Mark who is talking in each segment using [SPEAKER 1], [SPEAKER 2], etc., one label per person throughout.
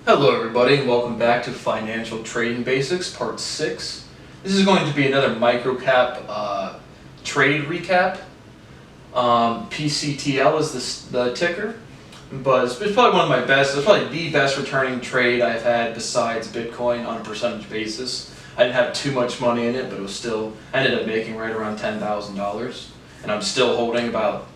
[SPEAKER 1] Hello everybody and welcome back to Financial Trading Basics Part 6. This is going to be another microcap trade recap. PCTL is the ticker, but it's probably one of my best, it's probably the best returning trade I've had besides Bitcoin on a percentage basis. I didn't have too much money in it, but it was still, I ended up making right around $10,000, and I'm still holding about,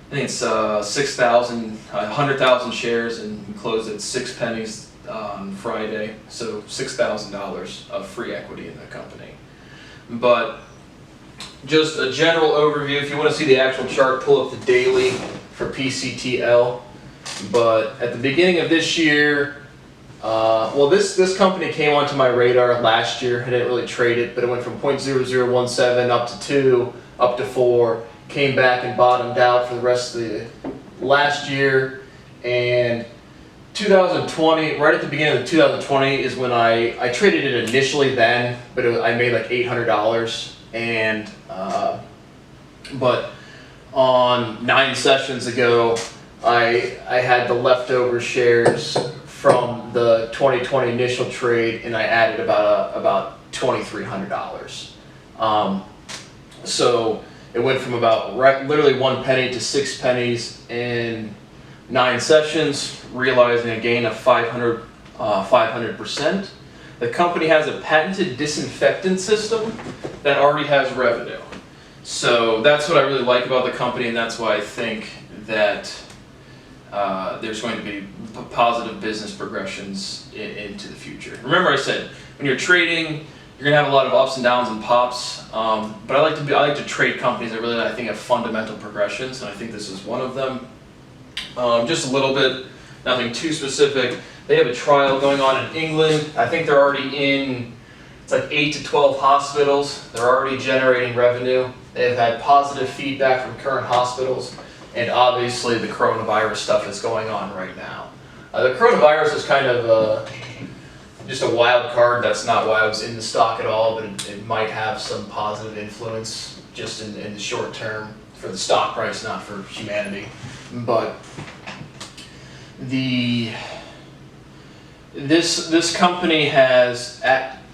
[SPEAKER 1] I think it's 100,000 shares, and we closed at 6 pennies on Friday, so $6,000 of free equity in the company. But just a general overview, if you want to see the actual chart, pull up the daily for PCTL. But at the beginning of this year, this company came onto my radar last year. I didn't really trade it, but it went from 0.0017 up to 2, up to 4. Came back and bottomed out for the rest of the last year, and 2020, right at the beginning of 2020 is when I traded it initially then, but I made like $800, and but on 9 sessions ago I had the leftover shares from the 2020 initial trade, and I added about $2,300. So it went from about literally 1 penny to 6 pennies in 9 sessions, realizing a gain of 500%. The company has a patented disinfectant system that already has revenue. So that's what I really like about the company, and that's why I think that there's going to be positive business progressions into the future. Remember, I said when you're trading, you're gonna have a lot of ups and downs and pops, but I like to trade companies that I think have fundamental progressions, and I think this is one of them. Just a little bit, nothing too specific. They have a trial going on in England. I think they're already in, it's like 8 to 12 hospitals. They're already generating revenue. They've had positive feedback from current hospitals, and obviously the coronavirus stuff is going on right now. The coronavirus is kind of just a wild card. That's not why I was in the stock at all, but it might have some positive influence just in the short term for the stock price, not for humanity. But this company is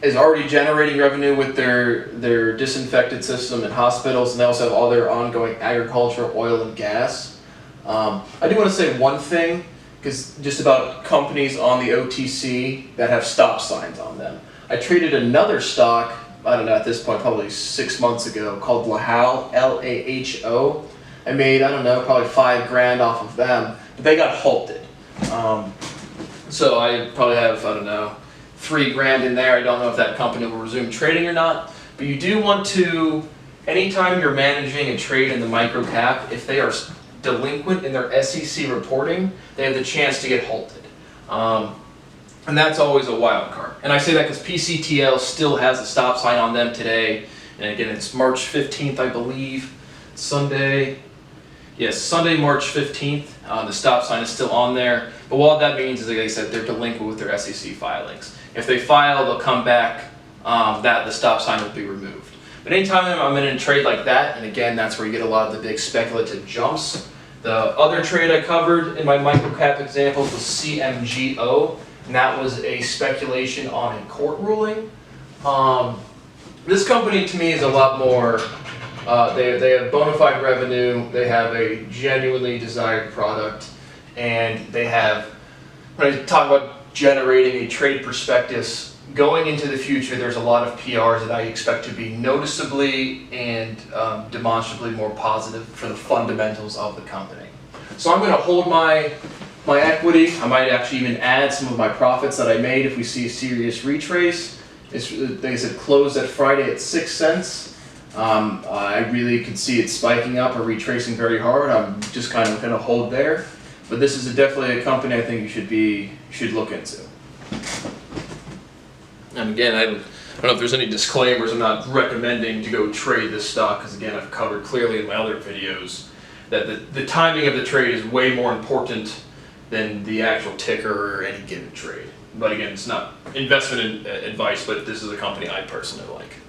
[SPEAKER 1] already generating revenue with their disinfectant system in hospitals, and they also have all their ongoing agriculture, oil, and gas. I do want to say one thing, because just about companies on the OTC that have stop signs on them. I traded another stock, I don't know, at this point, probably 6 months ago, called Laho, L-A-H-O. I made, I don't know, probably $5,000 off of them, but they got halted. So I probably have, I don't know, $3,000 in there. I don't know if that company will resume trading or not, but you do want to, anytime you're managing a trade in the micro cap, if they are delinquent in their SEC reporting, they have the chance to get halted. And that's always a wild card. And I say that because PCTL still has a stop sign on them today. And again, it's March 15th, I believe. Sunday. Yes, Sunday, March 15th. The stop sign is still on there. But what that means is, like I said, they're delinquent with their SEC filings. If they file, they'll come back, the stop sign will be removed. But anytime I'm in a trade like that, and again, that's where you get a lot of the big speculative jumps. The other trade I covered in my microcap examples was CMGO, and that was a speculation on a court ruling. This company to me is a lot more, they have bona fide revenue, they have a genuinely desired product, and they have, when I talk about generating a trade prospectus, going into the future, there's a lot of PRs that I expect to be noticeably and demonstrably more positive for the fundamentals of the company. So I'm going to hold my equity. I might actually even add some of my profits that I made if we see a serious retrace. They said closed at Friday at 6 cents. I really could see it spiking up or retracing very hard. I'm just kind of going to hold there. But this is definitely a company I think you should look into. And again, I don't know if there's any disclaimers. I'm not recommending to go trade this stock, because again, I've covered clearly in my other videos that the timing of the trade is way more important than the actual ticker or any given trade. But again, it's not investment advice, but this is a company I personally like.